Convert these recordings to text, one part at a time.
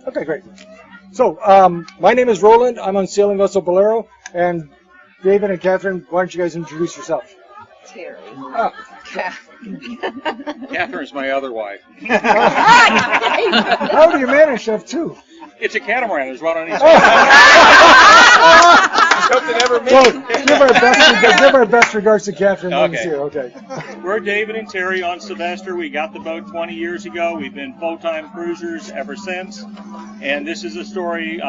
Okay, great. So, my name is Roland. I'm on sailing vessel Bolairo, and David and Catherine, why don't you guys introduce yourself? Terry. Ah. Catherine's my other wife. How do you manage to have two? It's a catamaran. There's one on each side. Hope they never meet. Well, give our best regards to Catherine when he's Okay. here. Okay. We're David and Terry on Sylvester. We got the boat 20 years ago. We've been full-time cruisers ever since. And this is a story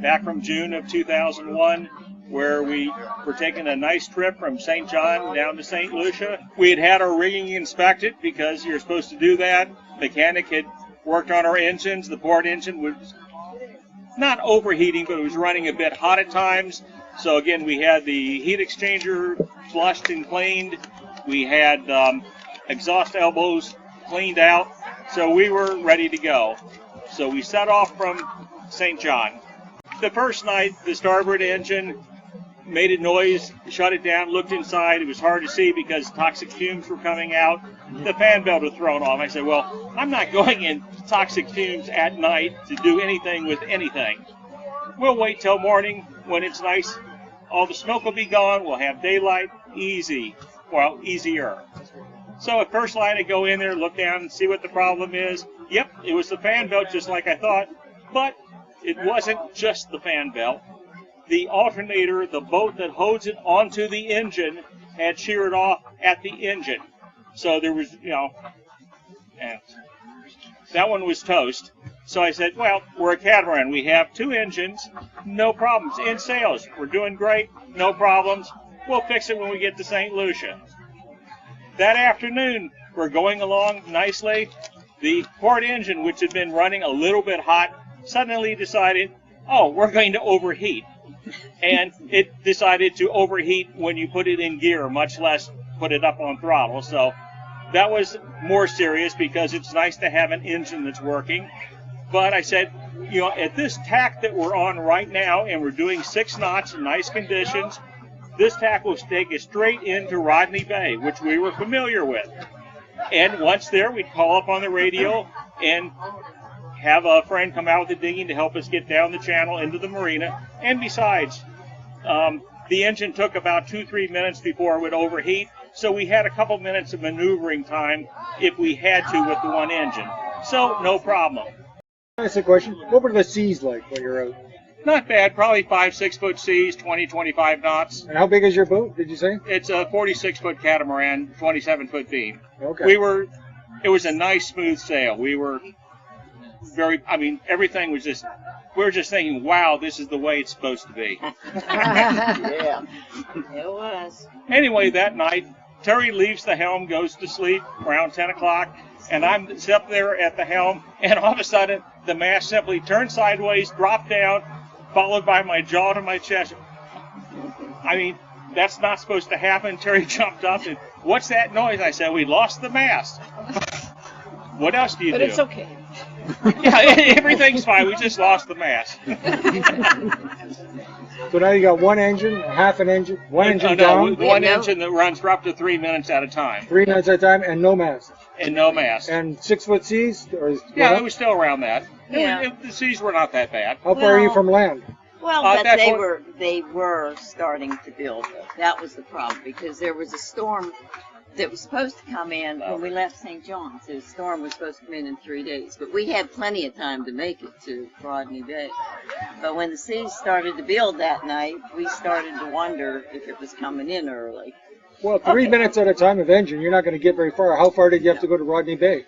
back from June of 2001 where we were taking a nice trip from St. John down to St. Lucia. We had had our rigging inspected because you're supposed to do that. Mechanic had worked on our engines. The port engine was not overheating, but it was running a bit hot at times. So again, we had the heat exchanger flushed and cleaned. We had exhaust elbows cleaned out. So we were ready to go. So we set off from St. John. The first night, the starboard engine made a noise, shut it down, looked inside. It was hard to see because toxic fumes were coming out. The fan belt was thrown off. I said, well, I'm not going in toxic fumes at night to do anything with anything. We'll wait till morning when it's nice. All the smoke will be gone. We'll have daylight. Easy. Well, easier. So at first light, I go in there, look down, and see what the problem is. Yep, it was the fan belt just like I thought. But it wasn't just the fan belt. The alternator, the boat that holds it onto the engine, had sheared off at the engine. So there was, that one was toast. So I said, well, we're a catamaran. We have two engines, no problems. In sails, we're doing great, no problems. We'll fix it when we get to St. Lucia. That afternoon, we're going along nicely. The port engine, which had been running a little bit hot, suddenly decided, oh, we're going to overheat. And it decided to overheat when you put it in gear, much less put it up on throttle. So that was more serious because it's nice to have an engine that's working. But I said, at this tack that we're on right now, and we're doing 6 knots in nice conditions, this tack will take us straight into Rodney Bay, which we were familiar with. And once there, we'd call up on the radio and have a friend come out with the dinghy to help us get down the channel into the marina. And besides, the engine took about 2-3 minutes before it would overheat, so we had a couple minutes of maneuvering time if we had to with the one engine. So no problem. That's a question. What were the seas like when you're out? Not bad, probably 5-6 foot seas, 20-25 knots. And how big is your boat, did you say? It's a 46-foot catamaran, 27-foot beam. Okay. It was a nice smooth sail. We were everything was just, we were just thinking, wow, this is the way it's supposed to be. Yeah, it was. Anyway, that night, Terry leaves the helm, goes to sleep around 10 o'clock, and I'm up there at the helm, and all of a sudden, the mast simply turned sideways, dropped down, followed by my jaw to my chest. That's not supposed to happen. Terry jumped up, and what's that noise? I said, we lost the mast. What else do you do? But it's okay. Yeah, everything's fine. We just lost the mast. So now you got one engine, half an engine, one engine down. One engine that runs for up to 3 minutes at a time. 3 minutes at a time, and no mast. And no mast. And 6 foot seas? Yeah, it was still around that. Yeah. The seas were not that bad. How far are you from land? Well, but they were starting to build. That was the problem because there was a storm that was supposed to come in when we left St. John's. The storm was supposed to come in 3 days, but we had plenty of time to make it to Rodney Bay. But when the seas started to build that night, we started to wonder if it was coming in early. Well, 3 minutes at a time of engine, you're not going to get very far. How far did you have to go to Rodney Bay?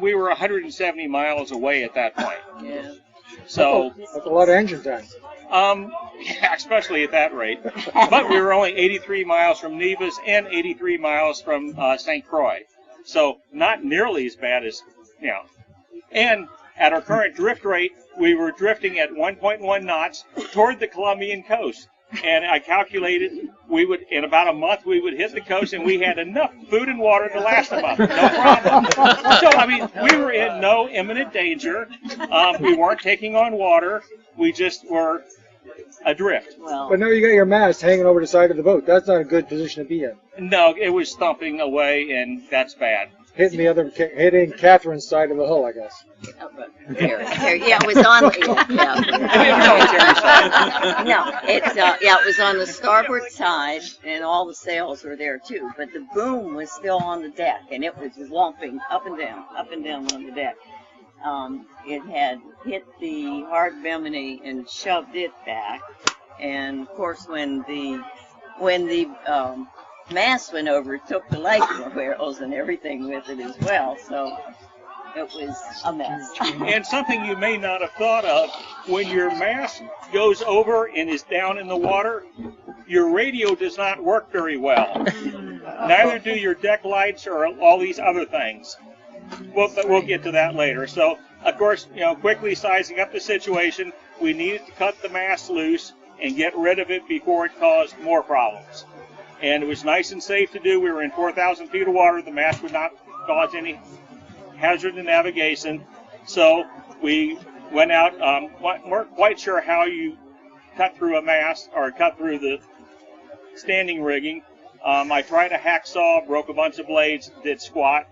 We were 170 miles away at that point. Yeah. So that's a lot of engine time. Yeah, especially at that rate. But we were only 83 miles from Nevis and 83 miles from St. Croix. So not nearly as bad as, And at our current drift rate, we were drifting at 1.1 knots toward the Colombian coast. And I calculated in about a month, we would hit the coast, and we had enough food and water to last a month. No problem. So, we were in no imminent danger. We weren't taking on water. We just were adrift. Well, but now you got your mast hanging over the side of the boat. That's not a good position to be in. No, it was thumping away, and that's bad. hitting hitting Catherine's side of the hull, I guess. Oh, but yeah, it was on. No, it was on the starboard side, and all the sails were there too. But the boom was still on the deck, and it was lumping up and down on the deck. It had hit the hard bimini and shoved it back, and of course when the mast went over, it took the light rails and everything with it as well. So it was a mess. And something you may not have thought of, when your mast goes over and is down in the water, your radio does not work very well. Neither do your deck lights or all these other things. But we'll get to that later. So, of course, quickly sizing up the situation, we needed to cut the mast loose and get rid of it before it caused more problems. And it was nice and safe to do. We were in 4,000 feet of water. The mast would not cause any hazard to navigation. So we went out. Weren't quite sure how you cut through a mast or cut through the standing rigging. I tried a hacksaw, broke a bunch of blades, did squat.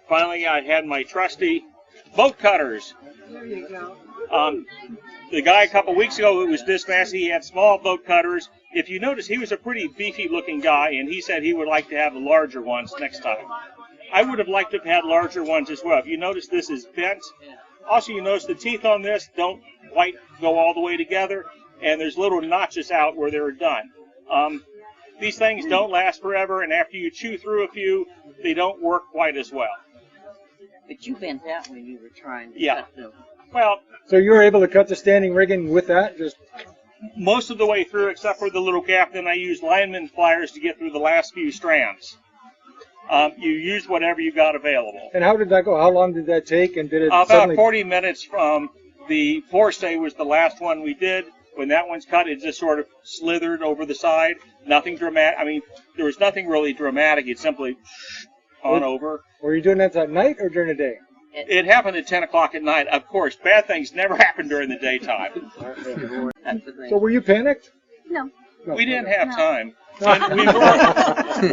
Finally, I had my trusty bolt cutters. There you go. The guy a couple weeks ago who was dismasted, he had small boat cutters. If you notice, he was a pretty beefy-looking guy, and he said he would like to have the larger ones next time. I would have liked to have had larger ones as well. If you notice, this is bent. Also, you notice the teeth on this don't quite go all the way together, and there's little notches out where they're done. These things don't last forever, and after you chew through a few, they don't work quite as well. But you bent that when you were trying to cut them. Well, so you were able to cut the standing rigging with that? Just most of the way through, except for the little gap. Then I used lineman pliers to get through the last few strands. You used whatever you got available. And how did that go? How long did that take? And did it about 40 minutes from the forestay was the last one we did. When that one's cut, it just sort of slithered over the side. Nothing dramatic. I mean, there was nothing really dramatic. It simply on over. Were you doing that at night or during the day? It happened at 10 o'clock at night. Of course, bad things never happen during the daytime. So were you panicked? No. We didn't have time. And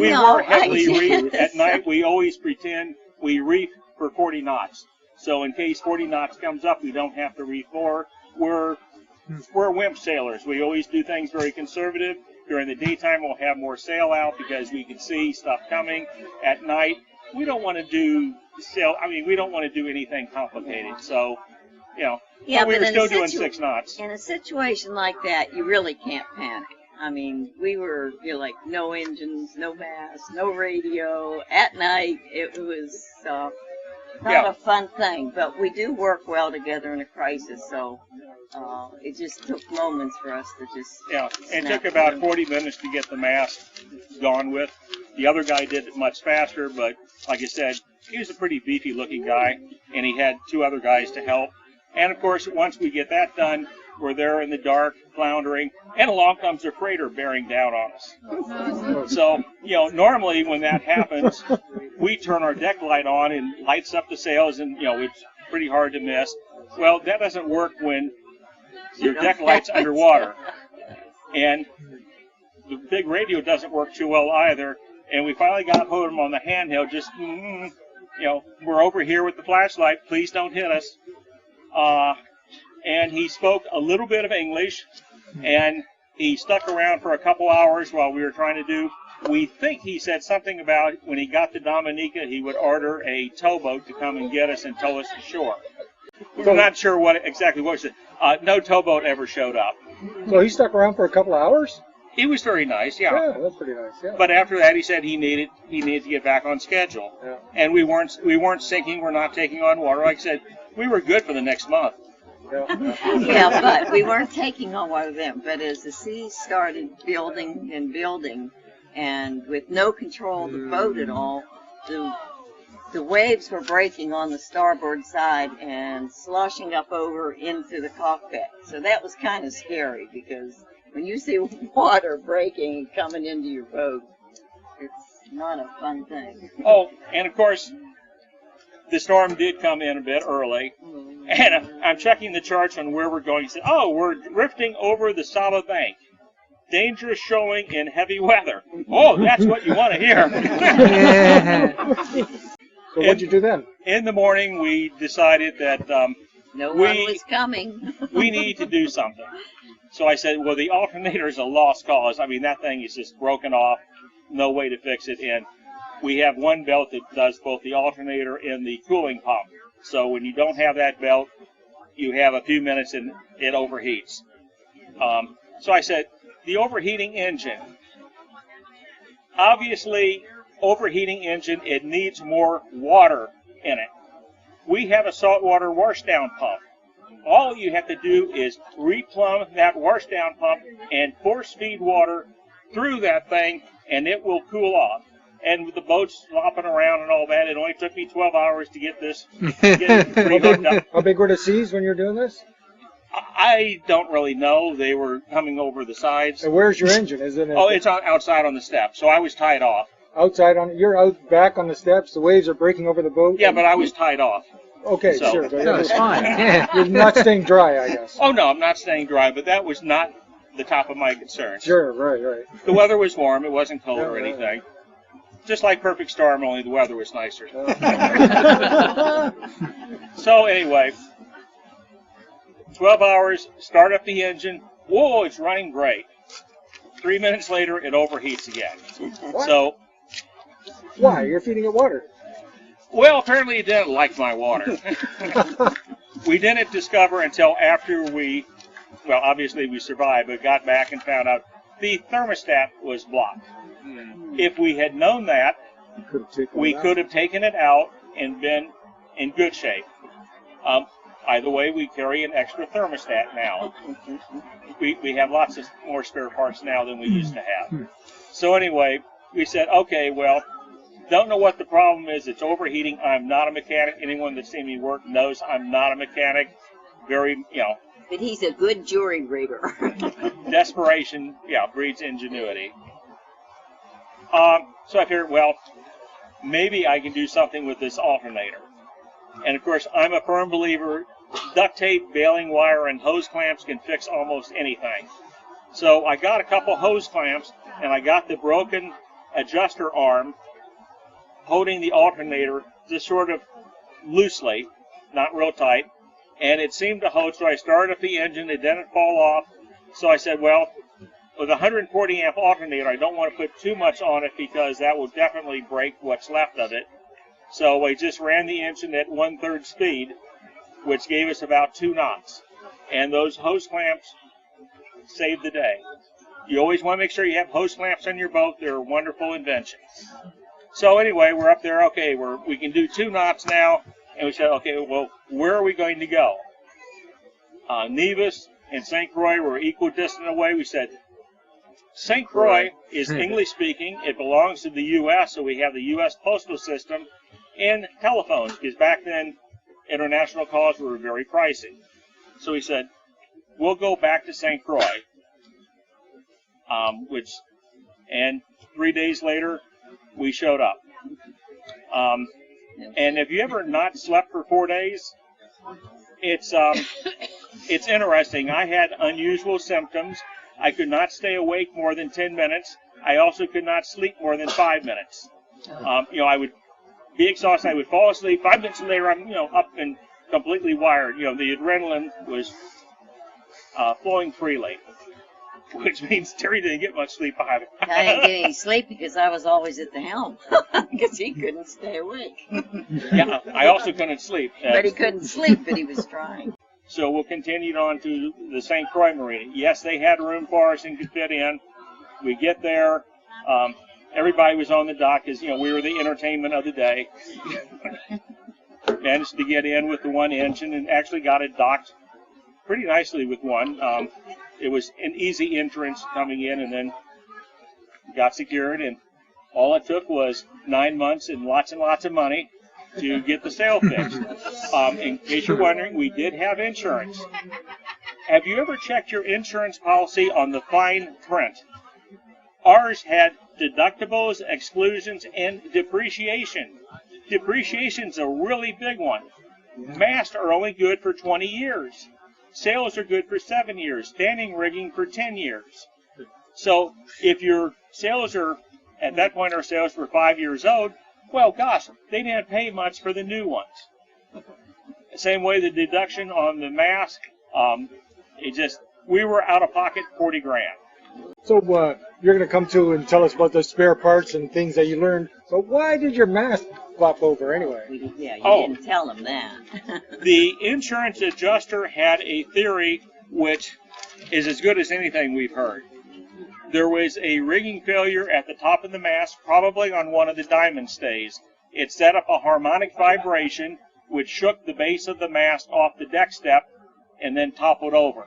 we were heavily reefed. At night, we always pretend we reef for 40 knots. So in case 40 knots comes up, we don't have to reef more. We're wimp sailors. We always do things very conservative. During the daytime, we'll have more sail out because we can see stuff coming. At night, we don't want to do we don't want to do anything complicated. So, but we were still doing 6 knots. In a situation like that, you really can't panic. I mean, we were, like, no engines, no mast, no radio. At night, it was not a fun thing. But we do work well together in a crisis, so it just took moments for us to just it took about 40 minutes to get the mast gone with. The other guy did it much faster, but like I said, he was a pretty beefy-looking guy, and he had 2 other guys to help. And, of course, once we get that done, we're there in the dark, floundering, and along comes a freighter bearing down on us. So, normally when that happens, we turn our deck light on and lights up the sails, and, it's pretty hard to miss. Well, that doesn't work when your deck light's underwater. And the big radio doesn't work too well either. And we finally got hold of him on the handheld, just, we're over here with the flashlight, please don't hit us. And he spoke a little bit of English, and he stuck around for a couple hours while we were trying to do. We think he said something about when he got to Dominica, he would order a towboat to come and get us and tow us to shore. We're not sure exactly what he said. No towboat ever showed up. So he stuck around for a couple of hours? He was very nice, Yeah, that's pretty nice, yeah. But after that, he said he needed to get back on schedule. Yeah. And we weren't sinking. We're not taking on water. Like I said, we were good for the next month. Yeah, but we weren't taking on water then. But as the sea started building and building, and with no control of the boat at all, the waves were breaking on the starboard side and sloshing up over into the cockpit. So that was kind of scary because when you see water breaking and coming into your boat, it's not a fun thing. Oh, and of course, the storm did come in a bit early. And I'm checking the charts on where we're going. He said, we're drifting over the Saba Bank. dangerous showing in heavy weather. Oh, that's what you want to hear. So what'd you do then? In the morning, we decided that No one was coming. we need to do something. So I said, well, the alternator is a lost cause. I mean, that thing is just broken off, no way to fix it. And we have one belt that does both the alternator and the cooling pump. So when you don't have that belt, you have a few minutes and it overheats. So I said, the overheating engine. Obviously, overheating engine, it needs more water in it. We have a saltwater washdown pump. All you have to do is replumb that washdown pump and force feed water through that thing, and it will cool off. And with the boats flopping around and all that, it only took me 12 hours to get this rehooked up. How big were the seas when you're doing this? I don't really know. They were coming over the sides. And where's your engine? Is it? Oh, it's outside on the step, so I was tied off. Outside on. You're out back on the steps. The waves are breaking over the boat. Yeah, but I was tied off. Okay, So- sure. No, it's fine. You're not staying dry, I guess. Oh no, I'm not staying dry, but that was not the top of my concern. Sure, right. The weather was warm. It wasn't cold or Yeah, anything. Just like Perfect Storm, only the weather was nicer. So anyway, 12 hours, start up the engine. Whoa, it's running great. 3 minutes later, it overheats again. What? So, Why? You're feeding it water. well, apparently it didn't like my water. We didn't discover until after well, obviously we survived, but got back and found out the thermostat was blocked. If we had known that, we could have taken it out and been in good shape. Either way, we carry an extra thermostat now. We have lots of more spare parts now than we used to have. So anyway, we said, okay, well, don't know what the problem is. It's overheating. I'm not a mechanic. Anyone that's seen me work knows I'm not a mechanic. Very, But he's a good jury rigger. desperation, breeds ingenuity. So I figured, well, maybe I can do something with this alternator. And of course, I'm a firm believer, duct tape, baling wire, and hose clamps can fix almost anything. So I got a couple hose clamps, and I got the broken adjuster arm holding the alternator just sort of loosely, not real tight, and it seemed to hold. So I started up the engine, it didn't fall off. So I said, well, with a 140 amp alternator, I don't want to put too much on it because that will definitely break what's left of it. So I just ran the engine at 1/3 speed, which gave us about 2 knots. And those hose clamps saved the day. You always want to make sure you have hose clamps on your boat. They're a wonderful invention. So anyway, we're up there. Okay, we can do 2 knots now. And we said, okay, well, where are we going to go? Nevis and St. Croix were equidistant away. We said, St. Croix is English speaking. It belongs to the U.S., so we have the U.S. postal system and telephones, because back then international calls were very pricey. So we said, we'll go back to St. Croix, and 3 days later, we showed up. And have you ever not slept for 4 days? It's interesting. I had unusual symptoms. I could not stay awake more than 10 minutes. I also could not sleep more than 5 minutes. I would be exhausted. I would fall asleep. 5 minutes later, I'm up and completely wired. The adrenaline was flowing freely, which means Terry didn't get much sleep either. I didn't get any sleep because I was always at the helm because he couldn't stay awake. Yeah, I also couldn't sleep. But he couldn't sleep, but he was trying. So we'll continue on to the St. Croix Marina. Yes, they had room for us and could fit in. We get there. Everybody was on the dock because, we were the entertainment of the day. Managed to get in with the one engine and actually got it docked pretty nicely with one. It was an easy entrance coming in, and then got secured. And all it took was 9 months and lots of money to get the sail fixed. In case you're wondering, we did have insurance. Have you ever checked your insurance policy on the fine print? Ours had deductibles, exclusions, and depreciation. Depreciation's a really big one. Masts are only good for 20 years. Sails are good for 7 years. Standing rigging for 10 years. So if your sails are, at that point our sails were 5 years old, well, gosh, they didn't pay much for the new ones. Same way the deduction on the mast, we were out of pocket 40 grand. So you're going to come to and tell us about the spare parts and things that you learned. But why did your mast flop over anyway? You didn't tell them that. The insurance adjuster had a theory which is as good as anything we've heard. There was a rigging failure at the top of the mast, probably on one of the diamond stays. It set up a harmonic vibration which shook the base of the mast off the deck step and then toppled over.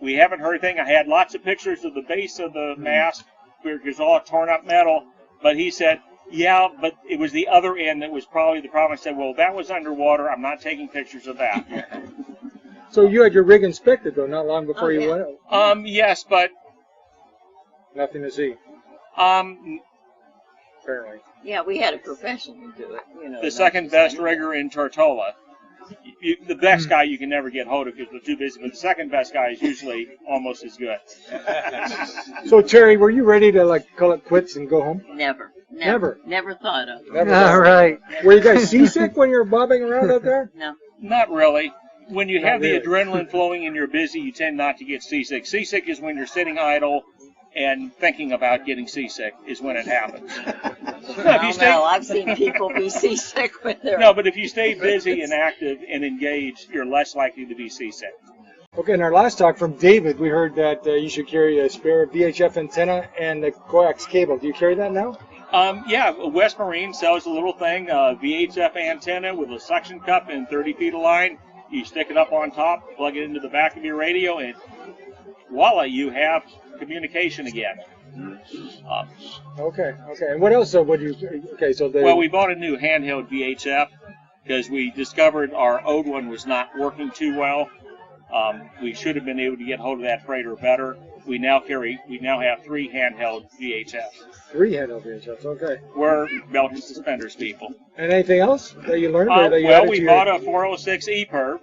We haven't heard anything. I had lots of pictures of the base of the mast, where it's all torn up metal, but he said, yeah, but it was the other end that was probably the problem. I said, well, that was underwater. I'm not taking pictures of that. So you had your rig inspected, though, not long before you went out? Yes, but... Nothing to see. Apparently. Yeah, we had a professional do it. The second best rigger in Tortola. The best guy you can never get hold of because we're too busy, but the second best guy is usually almost as good. So Terry, were you ready to call it quits and go home? Never thought of it. All right. Were you guys seasick when you were bobbing around out there? No. Not really. When you have really. The adrenaline flowing and you're busy, you tend not to get seasick. Seasick is when you're sitting idle and thinking about getting seasick is when it happens. No, I've seen people be seasick when they're... No, but if you stay busy and active and engaged, you're less likely to be seasick. Okay, in our last talk from David, we heard that you should carry a spare VHF antenna and the coax cable. Do you carry that now? Yeah, West Marine sells a little thing, VHF antenna with a suction cup and 30 feet of line. You stick it up on top, plug it into the back of your radio, and voila, you have communication again. Okay. And what else would you... Okay, so Well, we bought a new handheld VHF because we discovered our old one was not working too well. We should have been able to get hold of that freighter better. We now have 3 handheld VHFs. 3 handheld VHFs, okay. We're belt and suspenders people. And anything else that you learned? We bought a 406 EPIRB.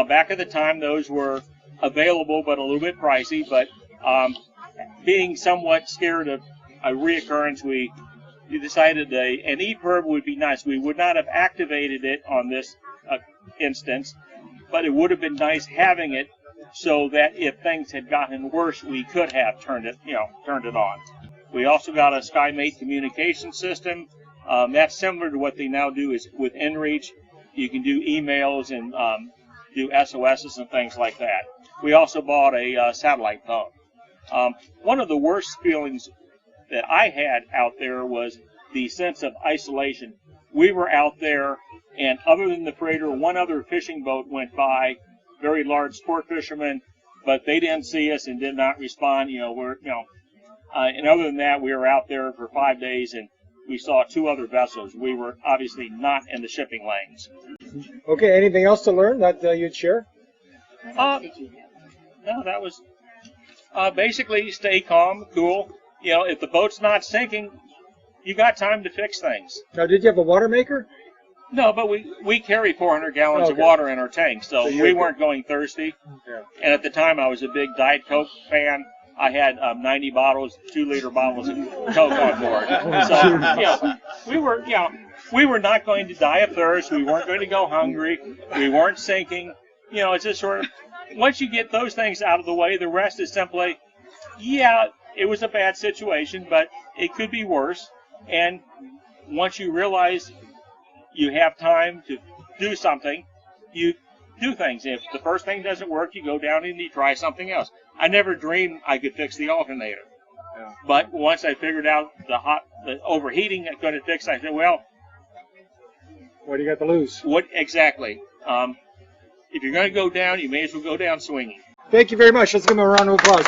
Back at the time, those were available but a little bit pricey, but being somewhat scared of a reoccurrence, we decided an EPIRB would be nice. We would not have activated it on this instance, but it would have been nice having it so that if things had gotten worse, we could have turned it on. We also got a SkyMate communication system. That's similar to what they now do is with inReach. You can do emails and do SOSs and things like that. We also bought a satellite phone. One of the worst feelings that I had out there was the sense of isolation. We were out there, and other than the freighter, one other fishing boat went by, very large sport fishermen, but they didn't see us and did not respond. And other than that, we were out there for 5 days, and we saw 2 other vessels. We were obviously not in the shipping lanes. Okay, anything else to learn that you'd share? No, that was basically stay calm, cool. If the boat's not sinking, you got time to fix things. Now, did you have a water maker? No, but we carry 400 gallons of water in our tank, so we weren't going thirsty. Yeah. And at the time, I was a big Diet Coke fan. I had 90 bottles, 2-liter bottles of Coke on board. So, we were not going to die of thirst. We weren't going to go hungry. We weren't sinking. It's just sort of, once you get those things out of the way, the rest is simply, it was a bad situation, but it could be worse. And once you realize you have time to do something, you do things. If the first thing doesn't work, you go down and you try something else. I never dreamed I could fix the alternator. Yeah. But once I figured out the overheating I couldn't fix, I said, well, what do you got to lose? What exactly? If you're going to go down, you may as well go down swinging. Thank you very much. Let's give him a round of applause.